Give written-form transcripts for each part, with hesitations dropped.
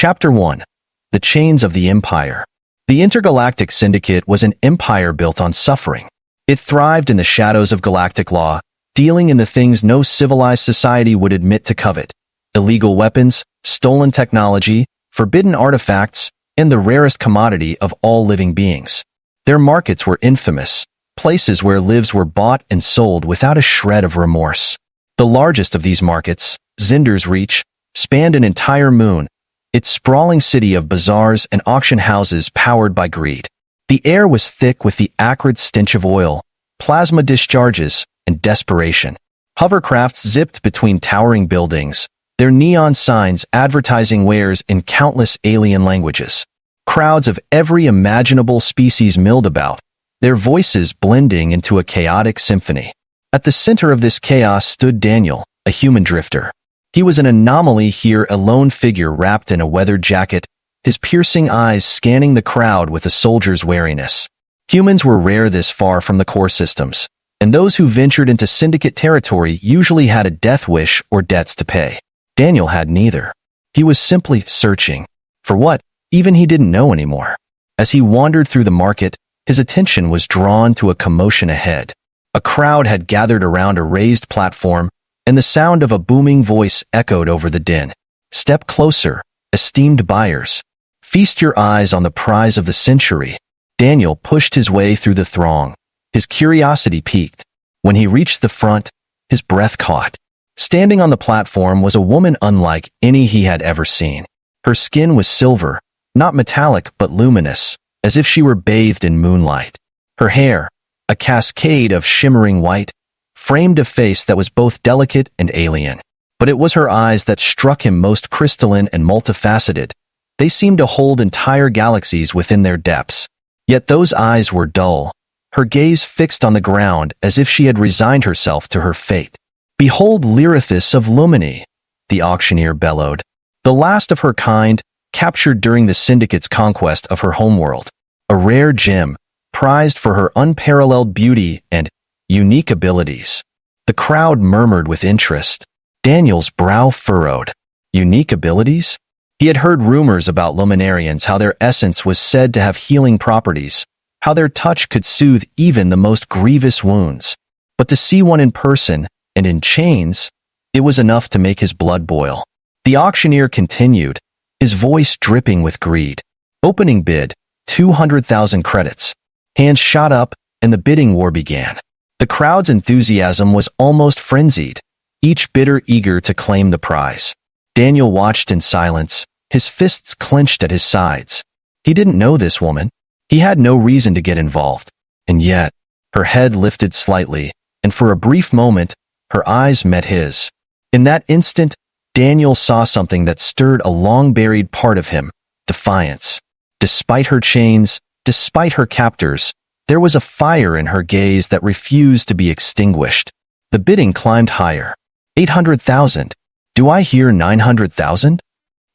Chapter 1. The Chains of the Empire. The Intergalactic Syndicate was an empire built on suffering. It thrived in the shadows of galactic law, dealing in the things no civilized society would admit to covet: illegal weapons, stolen technology, forbidden artifacts, and the rarest commodity of all living beings. Their markets were infamous, places where lives were bought and sold without a shred of remorse. The largest of these markets, Zinder's Reach, spanned an entire moon, its sprawling city of bazaars and auction houses powered by greed. The air was thick with the acrid stench of oil, plasma discharges, and desperation. Hovercrafts zipped between towering buildings, their neon signs advertising wares in countless alien languages. Crowds of every imaginable species milled about, their voices blending into a chaotic symphony. At the center of this chaos stood Daniel, a human drifter. He was an anomaly here, a lone figure wrapped in a weathered jacket, his piercing eyes scanning the crowd with a soldier's wariness. Humans were rare this far from the core systems, and those who ventured into Syndicate territory usually had a death wish or debts to pay. Daniel had neither. He was simply searching. For what? Even he didn't know anymore. As he wandered through the market, his attention was drawn to a commotion ahead. A crowd had gathered around a raised platform, and the sound of a booming voice echoed over the din. "Step closer, esteemed buyers. Feast your eyes on the prize of the century." Daniel pushed his way through the throng. His curiosity piqued. When he reached the front, his breath caught. Standing on the platform was a woman unlike any he had ever seen. Her skin was silver, not metallic but luminous, as if she were bathed in moonlight. Her hair, a cascade of shimmering white, framed a face that was both delicate and alien. But it was her eyes that struck him most, crystalline and multifaceted. They seemed to hold entire galaxies within their depths. Yet those eyes were dull, her gaze fixed on the ground as if she had resigned herself to her fate. "Behold Lyrithis of Lumini," the auctioneer bellowed. The last of her kind, captured during the Syndicate's conquest of her homeworld. A rare gem, prized for her unparalleled beauty and unique abilities. The crowd murmured with interest. Daniel's brow furrowed. Unique abilities? He had heard rumors about luminarians, how their essence was said to have healing properties, how their touch could soothe even the most grievous wounds. But to see one in person, and in chains, it was enough to make his blood boil. The auctioneer continued, his voice dripping with greed. Opening bid, 200,000 credits. Hands shot up, and the bidding war began. The crowd's enthusiasm was almost frenzied, each bidder eager to claim the prize. Daniel watched in silence, his fists clenched at his sides. He didn't know this woman. He had no reason to get involved. And yet, her head lifted slightly, and for a brief moment, her eyes met his. In that instant, Daniel saw something that stirred a long-buried part of him: defiance. Despite her chains, despite her captors, there was a fire in her gaze that refused to be extinguished. The bidding climbed higher. 800,000. Do I hear 900,000?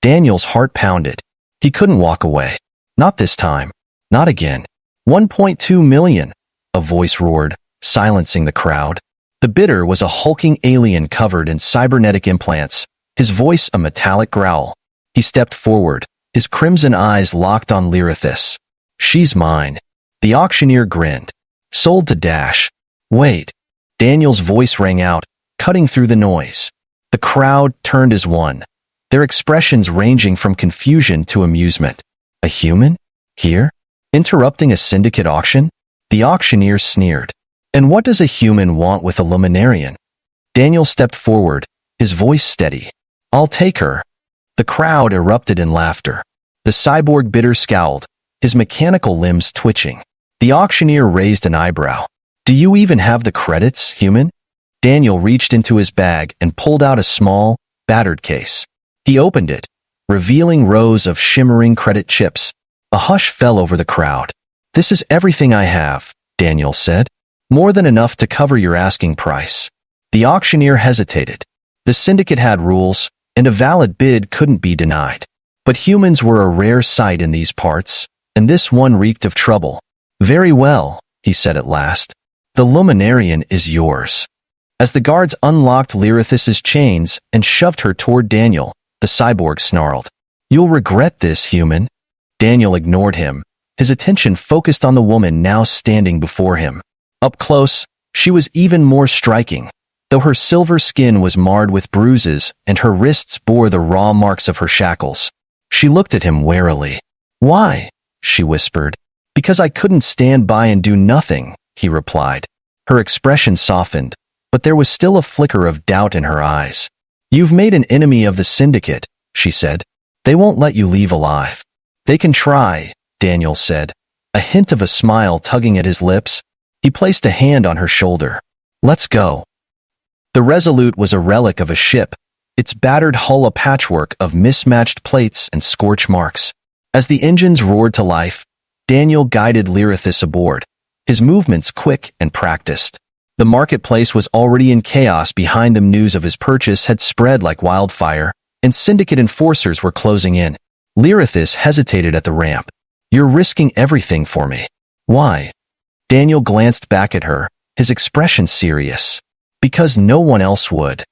Daniel's heart pounded. He couldn't walk away. Not this time. Not again. 1.2 million, a voice roared, silencing the crowd. The bidder was a hulking alien covered in cybernetic implants, his voice a metallic growl. He stepped forward, his crimson eyes locked on Lyrithis. "She's mine." The auctioneer grinned. "Sold to Dash." "Wait." Daniel's voice rang out, cutting through the noise. The crowd turned as one, their expressions ranging from confusion to amusement. A human? Here? Interrupting a syndicate auction? The auctioneer sneered. "And what does a human want with a luminarian?" Daniel stepped forward, his voice steady. "I'll take her." The crowd erupted in laughter. The cyborg bidder scowled, his mechanical limbs twitching. The auctioneer raised an eyebrow. "Do you even have the credits, human?" Daniel reached into his bag and pulled out a small, battered case. He opened it, revealing rows of shimmering credit chips. A hush fell over the crowd. "This is everything I have," Daniel said. "More than enough to cover your asking price." The auctioneer hesitated. The syndicate had rules, and a valid bid couldn't be denied. But humans were a rare sight in these parts, and this one reeked of trouble. "Very well," he said at last. "The luminarian is yours." As the guards unlocked Lyrithis's chains and shoved her toward Daniel, the cyborg snarled. You'll regret this, human. Daniel ignored him, his attention focused on the woman now standing before him. Up close, she was even more striking, though her silver skin was marred with bruises and her wrists bore the raw marks of her shackles. She looked at him warily. "Why?" she whispered. "Because I couldn't stand by and do nothing," he replied. Her expression softened, but there was still a flicker of doubt in her eyes. "You've made an enemy of the syndicate," she said. "They won't let you leave alive." "They can try," Daniel said, a hint of a smile tugging at his lips. He placed a hand on her shoulder. "Let's go." The Resolute was a relic of a ship, its battered hull a patchwork of mismatched plates and scorch marks. As the engines roared to life, Daniel guided Lyrithis aboard, his movements quick and practiced. The marketplace was already in chaos behind them. News of his purchase had spread like wildfire, and syndicate enforcers were closing in. Lyrithis hesitated at the ramp. "You're risking everything for me." "Why?" Daniel glanced back at her, his expression serious. "Because no one else would."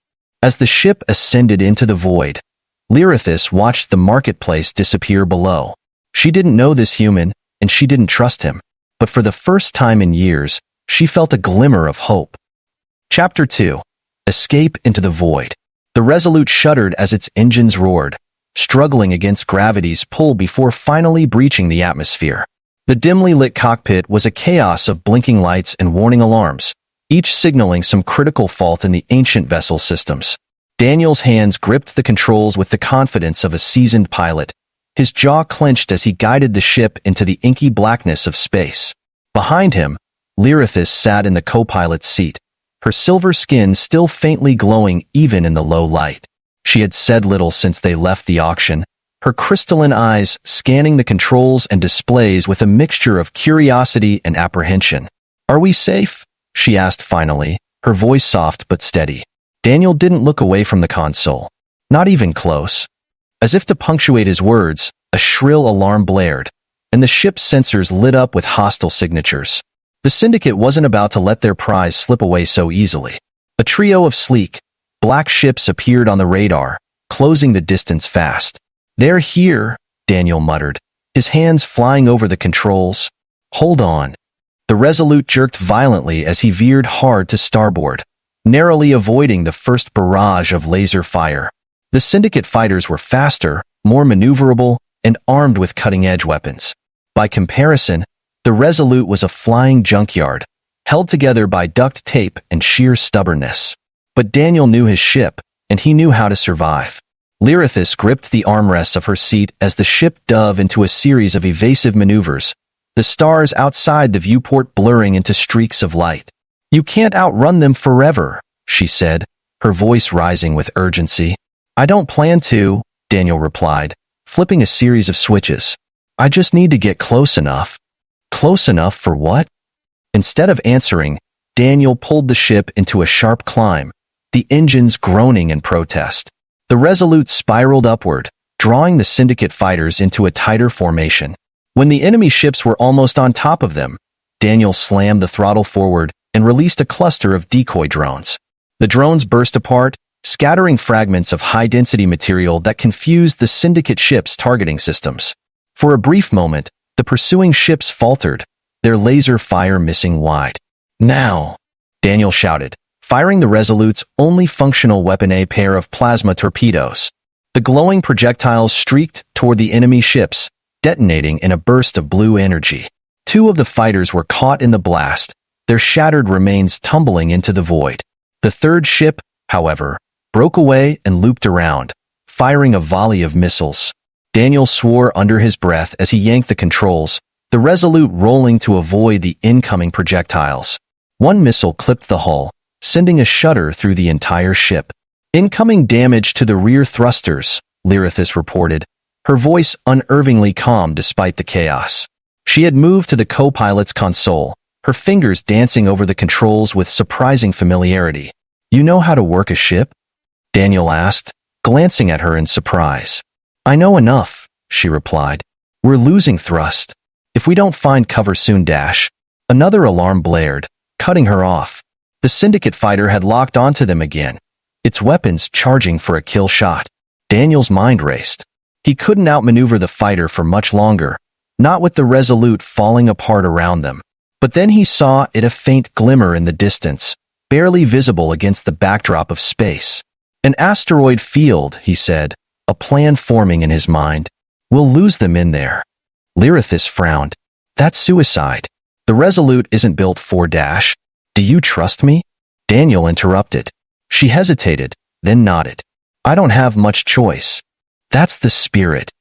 As the ship ascended into the void, Lyrithis watched the marketplace disappear below. She didn't know this human, and she didn't trust him. But for the first time in years, she felt a glimmer of hope. Chapter 2. Escape into the Void. The Resolute shuddered as its engines roared, struggling against gravity's pull before finally breaching the atmosphere. The dimly lit cockpit was a chaos of blinking lights and warning alarms, each signaling some critical fault in the ancient vessel systems. Daniel's hands gripped the controls with the confidence of a seasoned pilot, his jaw clenched as he guided the ship into the inky blackness of space. Behind him, Lyrithis sat in the co-pilot's seat, her silver skin still faintly glowing even in the low light. She had said little since they left the auction, her crystalline eyes scanning the controls and displays with a mixture of curiosity and apprehension. "Are we safe?" she asked finally, her voice soft but steady. Daniel didn't look away from the console. Not even close. As if to punctuate his words, a shrill alarm blared, and the ship's sensors lit up with hostile signatures. The syndicate wasn't about to let their prize slip away so easily. A trio of sleek, black ships appeared on the radar, closing the distance fast. "They're here," Daniel muttered, his hands flying over the controls. "Hold on." The Resolute jerked violently as he veered hard to starboard, narrowly avoiding the first barrage of laser fire. The syndicate fighters were faster, more maneuverable, and armed with cutting-edge weapons. By comparison, the Resolute was a flying junkyard, held together by duct tape and sheer stubbornness. But Daniel knew his ship, and he knew how to survive. Lyrithis gripped the armrests of her seat as the ship dove into a series of evasive maneuvers, the stars outside the viewport blurring into streaks of light. "You can't outrun them forever," she said, her voice rising with urgency. "I don't plan to," Daniel replied, flipping a series of switches. "I just need to get close enough." "Close enough for what?" Instead of answering, Daniel pulled the ship into a sharp climb, the engines groaning in protest. The Resolute spiraled upward, drawing the syndicate fighters into a tighter formation. When the enemy ships were almost on top of them, Daniel slammed the throttle forward and released a cluster of decoy drones. The drones burst apart, scattering fragments of high-density material that confused the syndicate ships' targeting systems. For a brief moment, the pursuing ships faltered, their laser fire missing wide. "Now!" Daniel shouted, firing the Resolute's only functional weapon, a pair of plasma torpedoes. The glowing projectiles streaked toward the enemy ships, detonating in a burst of blue energy. Two of the fighters were caught in the blast, their shattered remains tumbling into the void. The third ship, however, broke away and looped around, firing a volley of missiles. Daniel swore under his breath as he yanked the controls, the Resolute rolling to avoid the incoming projectiles. One missile clipped the hull, sending a shudder through the entire ship. "Incoming damage to the rear thrusters," Lyrithis reported, her voice unnervingly calm despite the chaos. She had moved to the co-pilot's console, her fingers dancing over the controls with surprising familiarity. "You know how to work a ship?" Daniel asked, glancing at her in surprise. "I know enough," she replied. "We're losing thrust. If we don't find cover soon dash." Another alarm blared, cutting her off. The syndicate fighter had locked onto them again, its weapons charging for a kill shot. Daniel's mind raced. He couldn't outmaneuver the fighter for much longer, not with the Resolute falling apart around them. But then he saw a faint glimmer in the distance, barely visible against the backdrop of space. An asteroid field, he said, a plan forming in his mind. We'll lose them in there. Lyrithis frowned. That's suicide. The Resolute isn't built for dash. Do you trust me? Daniel interrupted. She hesitated, then nodded. I don't have much choice. That's the spirit.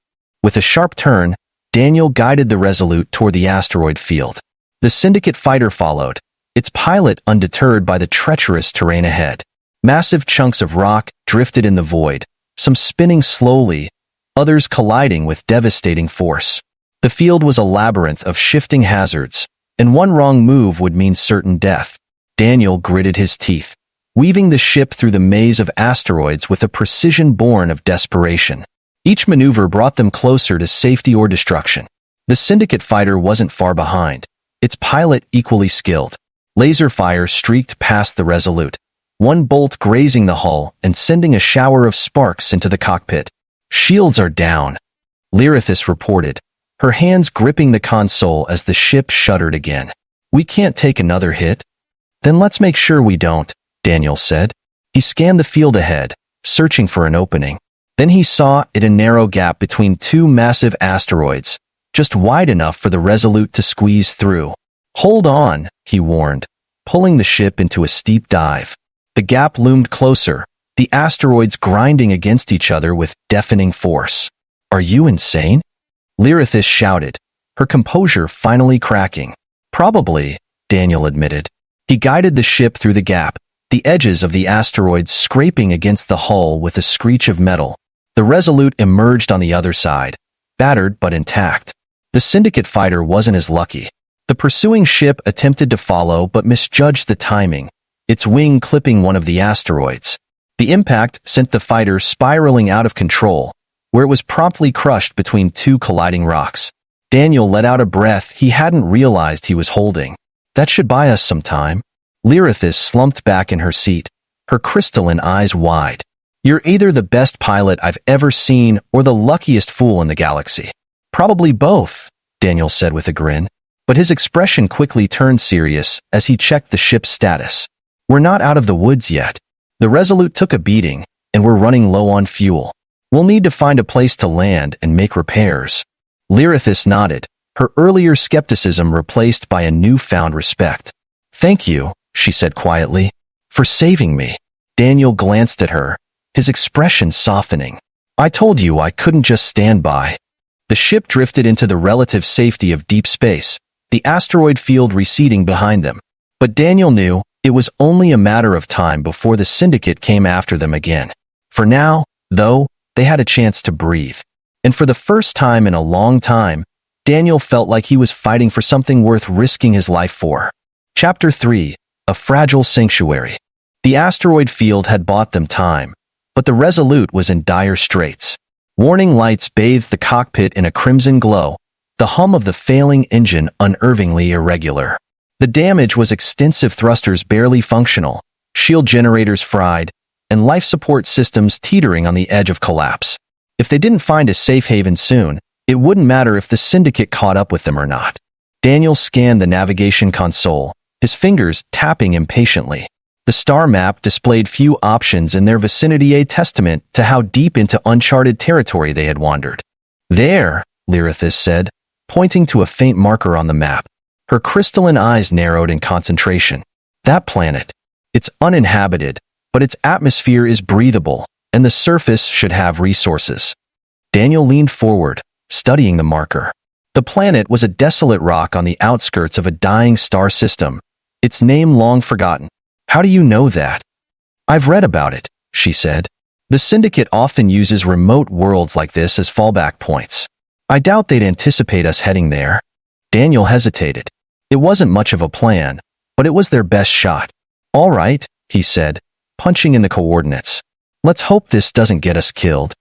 With a sharp turn, Daniel guided the Resolute toward the asteroid field. The Syndicate fighter followed, its pilot undeterred by the treacherous terrain ahead. Massive chunks of rock drifted in the void, some spinning slowly, others colliding with devastating force. The field was a labyrinth of shifting hazards, and one wrong move would mean certain death. Daniel gritted his teeth, weaving the ship through the maze of asteroids with a precision born of desperation. Each maneuver brought them closer to safety or destruction. The Syndicate fighter wasn't far behind, its pilot equally skilled. Laser fire streaked past the Resolute, one bolt grazing the hull and sending a shower of sparks into the cockpit. Shields are down, Lyrithis reported, her hands gripping the console as the ship shuddered again. We can't take another hit? Then let's make sure we don't, Daniel said. He scanned the field ahead, searching for an opening. Then he saw a narrow gap between two massive asteroids, just wide enough for the Resolute to squeeze through. Hold on, he warned, pulling the ship into a steep dive. The gap loomed closer, the asteroids grinding against each other with deafening force. Are you insane? Lyrithis shouted, her composure finally cracking. Probably, Daniel admitted. He guided the ship through the gap, the edges of the asteroids scraping against the hull with a screech of metal. The Resolute emerged on the other side, battered but intact. The Syndicate fighter wasn't as lucky. The pursuing ship attempted to follow but misjudged the timing, its wing clipping one of the asteroids. The impact sent the fighter spiraling out of control, where it was promptly crushed between two colliding rocks. Daniel let out a breath he hadn't realized he was holding. That should buy us some time. Lyrithis slumped back in her seat, her crystalline eyes wide. You're either the best pilot I've ever seen or the luckiest fool in the galaxy. Probably both, Daniel said with a grin. But his expression quickly turned serious as he checked the ship's status. We're not out of the woods yet. The Resolute took a beating, and we're running low on fuel. We'll need to find a place to land and make repairs. Lyrithis nodded, her earlier skepticism replaced by a newfound respect. Thank you, she said quietly, for saving me. Daniel glanced at her, his expression softening. I told you I couldn't just stand by. The ship drifted into the relative safety of deep space, the asteroid field receding behind them. But Daniel knew it was only a matter of time before the Syndicate came after them again. For now, though, they had a chance to breathe. And for the first time in a long time, Daniel felt like he was fighting for something worth risking his life for. Chapter 3, A Fragile Sanctuary. The asteroid field had bought them time, but the Resolute was in dire straits. Warning lights bathed the cockpit in a crimson glow, the hum of the failing engine unnervingly irregular. The damage was extensive, thrusters barely functional, shield generators fried, and life support systems teetering on the edge of collapse. If they didn't find a safe haven soon, it wouldn't matter if the Syndicate caught up with them or not. Daniel scanned the navigation console, his fingers tapping impatiently. The star map displayed few options in their vicinity, a testament to how deep into uncharted territory they had wandered. There, Lyrithis said, pointing to a faint marker on the map. Her crystalline eyes narrowed in concentration. That planet. It's uninhabited, but its atmosphere is breathable, and the surface should have resources. Daniel leaned forward, studying the marker. The planet was a desolate rock on the outskirts of a dying star system, its name long forgotten. How do you know that? I've read about it, she said. The Syndicate often uses remote worlds like this as fallback points. I doubt they'd anticipate us heading there. Daniel hesitated. It wasn't much of a plan, but it was their best shot. All right, he said, punching in the coordinates. Let's hope this doesn't get us killed.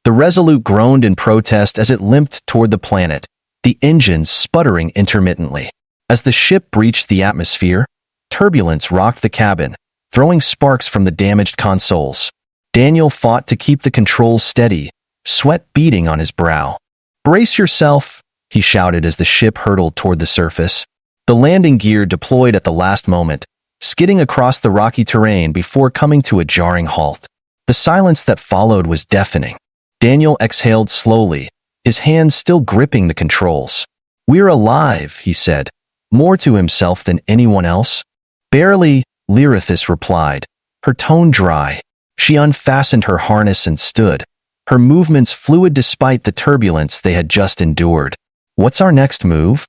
The Resolute groaned in protest as it limped toward the planet, the engines sputtering intermittently. As the ship breached the atmosphere, turbulence rocked the cabin, throwing sparks from the damaged consoles. Daniel fought to keep the controls steady, sweat beading on his brow. "Brace yourself," he shouted as the ship hurtled toward the surface. The landing gear deployed at the last moment, skidding across the rocky terrain before coming to a jarring halt. The silence that followed was deafening. Daniel exhaled slowly, his hands still gripping the controls. "We're alive," he said, more to himself than anyone else. "Barely," Lyrithis replied, her tone dry. She unfastened her harness and stood, her movements fluid despite the turbulence they had just endured. "What's our next move?"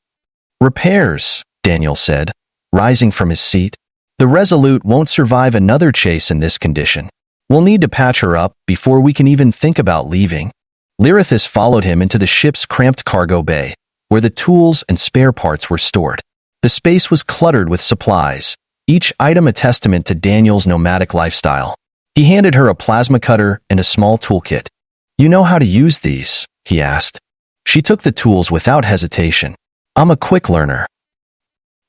"Repairs," Daniel said, rising from his seat. "The Resolute won't survive another chase in this condition. We'll need to patch her up before we can even think about leaving." Lyrithis followed him into the ship's cramped cargo bay, where the tools and spare parts were stored. The space was cluttered with supplies, each item a testament to Daniel's nomadic lifestyle. He handed her a plasma cutter and a small toolkit. "You know how to use these?" he asked. She took the tools without hesitation. "I'm a quick learner."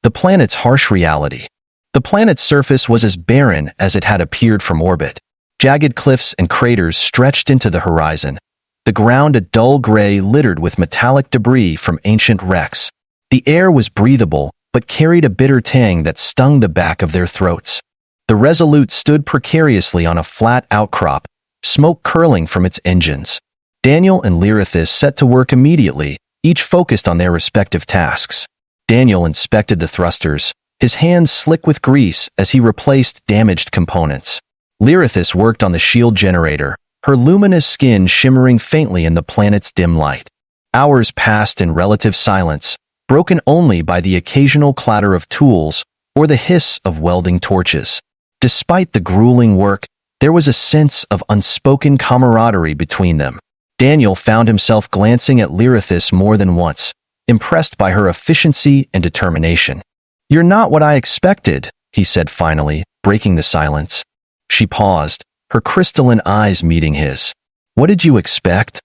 The planet's harsh reality. The planet's surface was as barren as it had appeared from orbit. Jagged cliffs and craters stretched into the horizon, the ground a dull gray littered with metallic debris from ancient wrecks. The air was breathable, but carried a bitter tang that stung the back of their throats. The Resolute stood precariously on a flat outcrop, smoke curling from its engines. Daniel and Lyrithis set to work immediately, each focused on their respective tasks. Daniel inspected the thrusters, his hands slick with grease as he replaced damaged components. Lyrithis worked on the shield generator, her luminous skin shimmering faintly in the planet's dim light. Hours passed in relative silence, broken only by the occasional clatter of tools or the hiss of welding torches. Despite the grueling work, there was a sense of unspoken camaraderie between them. Daniel found himself glancing at Lyrithis more than once, impressed by her efficiency and determination. "You're not what I expected," he said finally, breaking the silence. She paused, her crystalline eyes meeting his. "What did you expect?"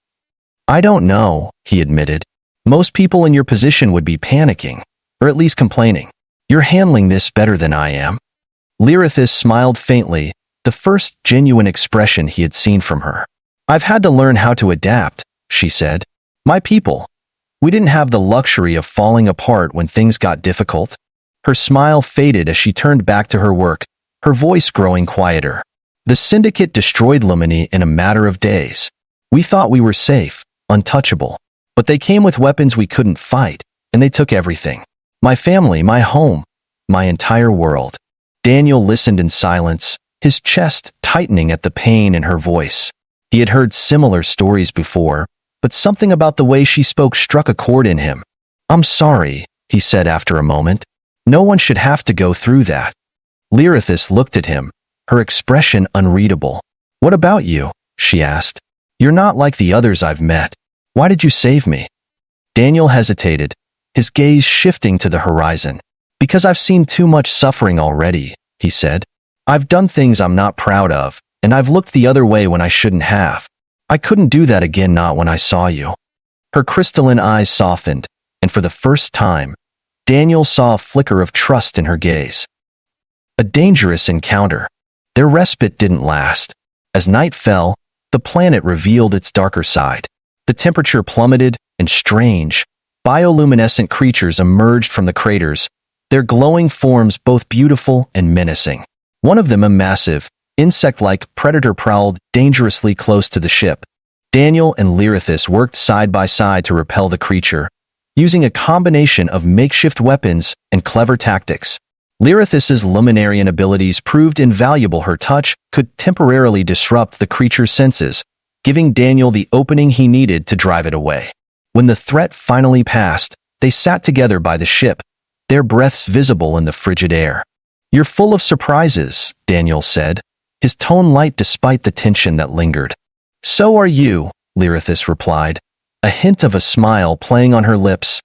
"I don't know," he admitted. "Most people in your position would be panicking, or at least complaining. You're handling this better than I am." Lyrithis smiled faintly, the first genuine expression he had seen from her. "I've had to learn how to adapt," she said. "My people. We didn't have the luxury of falling apart when things got difficult." Her smile faded as she turned back to her work, her voice growing quieter. "The Syndicate destroyed Lumini in a matter of days. We thought we were safe, untouchable. But they came with weapons we couldn't fight, and they took everything. My family, my home, my entire world." Daniel listened in silence, his chest tightening at the pain in her voice. He had heard similar stories before, but something about the way she spoke struck a chord in him. "I'm sorry," he said after a moment. "No one should have to go through that." Lyrithis looked at him, her expression unreadable. "What about you?" she asked. "You're not like the others I've met. Why did you save me?" Daniel hesitated, his gaze shifting to the horizon. "Because I've seen too much suffering already," he said. "I've done things I'm not proud of, and I've looked the other way when I shouldn't have. I couldn't do that again, not when I saw you." Her crystalline eyes softened, and for the first time, Daniel saw a flicker of trust in her gaze. A dangerous encounter. Their respite didn't last. As night fell, the planet revealed its darker side. The temperature plummeted, and strange, bioluminescent creatures emerged from the craters, their glowing forms both beautiful and menacing. One of them, a massive, insect-like predator, prowled dangerously close to the ship. Daniel and Lyrithis worked side by side to repel the creature, using a combination of makeshift weapons and clever tactics. Lyrithis's luminarian abilities proved invaluable. Her touch could temporarily disrupt the creature's senses, giving Daniel the opening he needed to drive it away. When the threat finally passed, they sat together by the ship, their breaths visible in the frigid air. "You're full of surprises," Daniel said, his tone light despite the tension that lingered. "So are you," Lyrithis replied, a hint of a smile playing on her lips.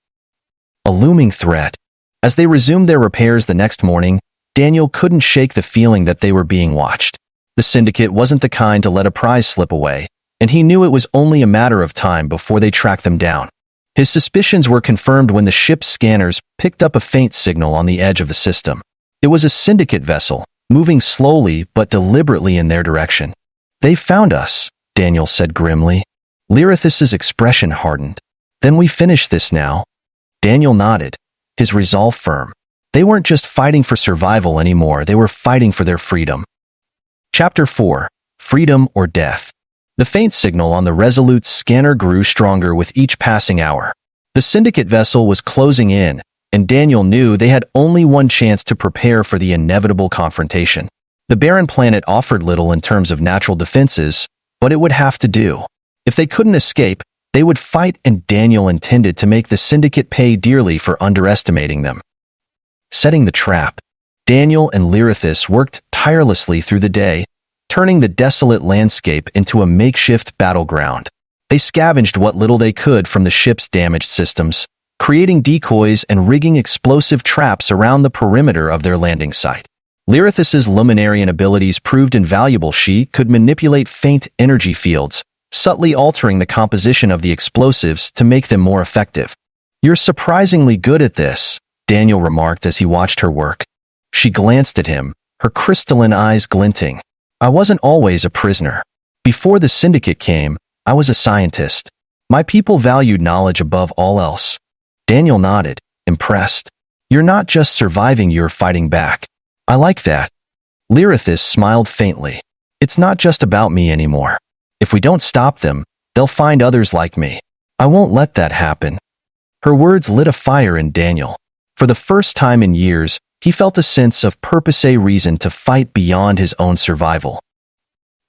A looming threat. As they resumed their repairs the next morning, Daniel couldn't shake the feeling that they were being watched. The Syndicate wasn't the kind to let a prize slip away, and he knew it was only a matter of time before they tracked them down. His suspicions were confirmed when the ship's scanners picked up a faint signal on the edge of the system. It was a Syndicate vessel, moving slowly but deliberately in their direction. "They found us," Daniel said grimly. Lyrithus's expression hardened. Then we finish this now? Daniel nodded, his resolve firm. They weren't just fighting for survival anymore, they were fighting for their freedom. Chapter 4. Freedom or Death. The faint signal on the Resolute's scanner grew stronger with each passing hour. The Syndicate vessel was closing in, and Daniel knew they had only one chance to prepare for the inevitable confrontation. The barren planet offered little in terms of natural defenses, but it would have to do. If they couldn't escape, they would fight, and Daniel intended to make the Syndicate pay dearly for underestimating them. Setting the trap. Daniel and Lyrithus worked tirelessly through the day, turning the desolate landscape into a makeshift battleground. They scavenged what little they could from the ship's damaged systems, creating decoys and rigging explosive traps around the perimeter of their landing site. Lyrithus's Luminarian abilities proved invaluable. She could manipulate faint energy fields, subtly altering the composition of the explosives to make them more effective. "You're surprisingly good at this," Daniel remarked as he watched her work. She glanced at him, her crystalline eyes glinting. "I wasn't always a prisoner. Before the Syndicate came, I was a scientist. My people valued knowledge above all else." Daniel nodded, impressed. "You're not just surviving, you're fighting back. I like that." Lyrithus smiled faintly. "It's not just about me anymore. If we don't stop them, they'll find others like me. I won't let that happen." Her words lit a fire in Daniel. For the first time in years, he felt a sense of purpose, a reason to fight beyond his own survival.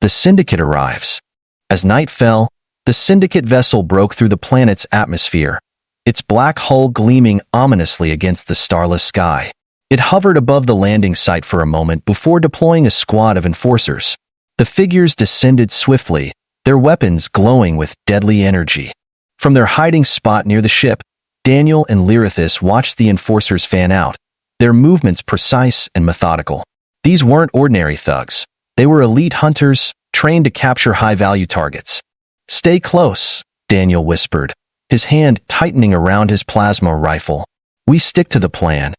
The Syndicate arrives. As night fell, the Syndicate vessel broke through the planet's atmosphere, its black hull gleaming ominously against the starless sky. It hovered above the landing site for a moment before deploying a squad of enforcers. The figures descended swiftly, their weapons glowing with deadly energy. From their hiding spot near the ship, Daniel and Lyrithus watched the enforcers fan out, their movements precise and methodical. These weren't ordinary thugs. They were elite hunters, trained to capture high-value targets. "Stay close," Daniel whispered, his hand tightening around his plasma rifle. "We stick to the plan."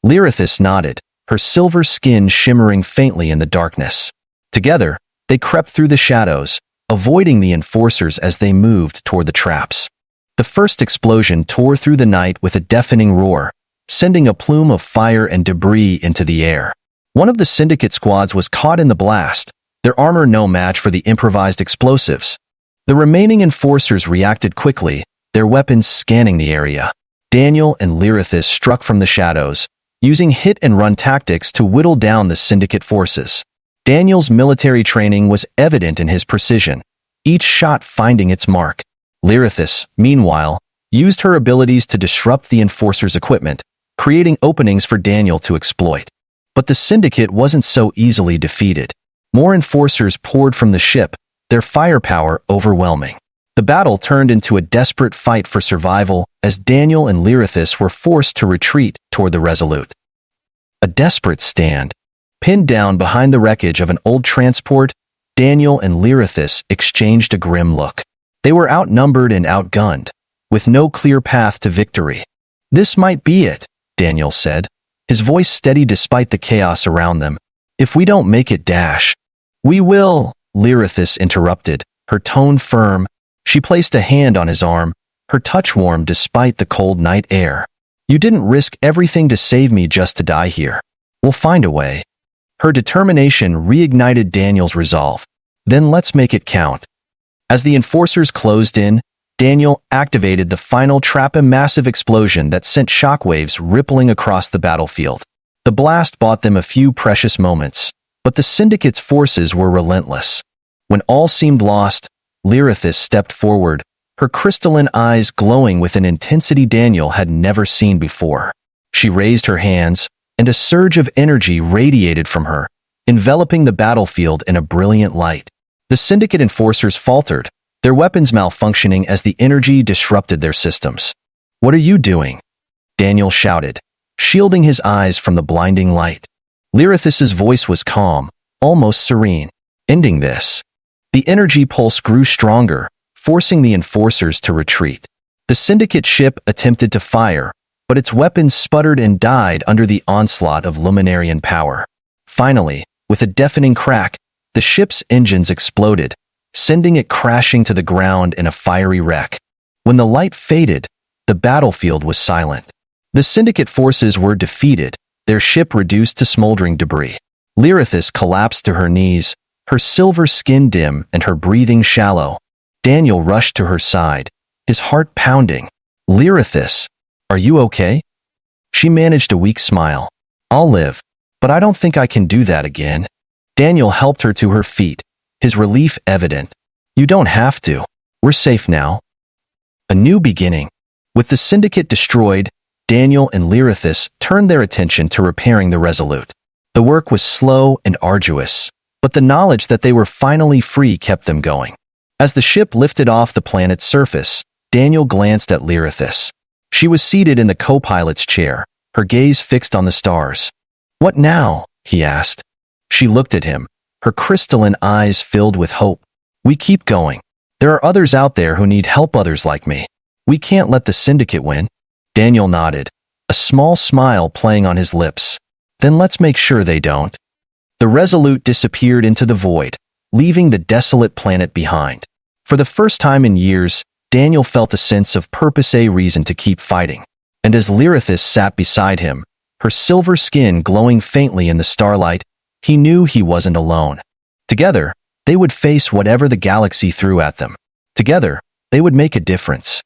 Lyrithus nodded, her silver skin shimmering faintly in the darkness. Together, they crept through the shadows, avoiding the enforcers as they moved toward the traps. The first explosion tore through the night with a deafening roar, sending a plume of fire and debris into the air. One of the Syndicate squads was caught in the blast, their armor no match for the improvised explosives. The remaining enforcers reacted quickly, their weapons scanning the area. Daniel and Lyrithus struck from the shadows, using hit-and-run tactics to whittle down the Syndicate forces. Daniel's military training was evident in his precision, each shot finding its mark. Lyrithus, meanwhile, used her abilities to disrupt the enforcers' equipment, creating openings for Daniel to exploit. But the Syndicate wasn't so easily defeated. More enforcers poured from the ship, their firepower overwhelming. The battle turned into a desperate fight for survival as Daniel and Lyrithus were forced to retreat toward the Resolute. A desperate stand. Pinned down behind the wreckage of an old transport, Daniel and Lyrithus exchanged a grim look. They were outnumbered and outgunned, with no clear path to victory. "This might be it," Daniel said, his voice steady despite the chaos around them. "If we don't make it, dash." "We will," Lyrithus interrupted, her tone firm. She placed a hand on his arm, her touch warm despite the cold night air. "You didn't risk everything to save me just to die here. We'll find a way." Her determination reignited Daniel's resolve. "Then let's make it count." As the enforcers closed in, Daniel activated the final trap, a massive explosion that sent shockwaves rippling across the battlefield. The blast bought them a few precious moments, but the Syndicate's forces were relentless. When all seemed lost, Lyrithus stepped forward, her crystalline eyes glowing with an intensity Daniel had never seen before. She raised her hands, and a surge of energy radiated from her, enveloping the battlefield in a brilliant light. The Syndicate enforcers faltered, their weapons malfunctioning as the energy disrupted their systems. "What are you doing?" Daniel shouted, shielding his eyes from the blinding light. Lyrithus's voice was calm, almost serene. "Ending this." The energy pulse grew stronger, forcing the enforcers to retreat. The Syndicate ship attempted to fire, but its weapons sputtered and died under the onslaught of Luminarian power. Finally, with a deafening crack, the ship's engines exploded, sending it crashing to the ground in a fiery wreck. When the light faded, the battlefield was silent. The Syndicate forces were defeated, their ship reduced to smoldering debris. Lyrithis collapsed to her knees, her silver skin dim and her breathing shallow. Daniel rushed to her side, his heart pounding. "Lyrithis, are you okay?" She managed a weak smile. "I'll live, but I don't think I can do that again." Daniel helped her to her feet, his relief evident. "You don't have to. We're safe now." A new beginning. With the Syndicate destroyed, Daniel and Lyrithis turned their attention to repairing the Resolute. The work was slow and arduous, but the knowledge that they were finally free kept them going. As the ship lifted off the planet's surface, Daniel glanced at Lyrithis. She was seated in the co-pilot's chair, her gaze fixed on the stars. "What now?" he asked. She looked at him, her crystalline eyes filled with hope. "We keep going. There are others out there who need help, others like me. We can't let the Syndicate win." Daniel nodded, a small smile playing on his lips. "Then let's make sure they don't." The Resolute disappeared into the void, leaving the desolate planet behind. For the first time in years, Daniel felt a sense of purpose, a reason to keep fighting. And as Lyrithis sat beside him, her silver skin glowing faintly in the starlight, he knew he wasn't alone. Together, they would face whatever the galaxy threw at them. Together, they would make a difference.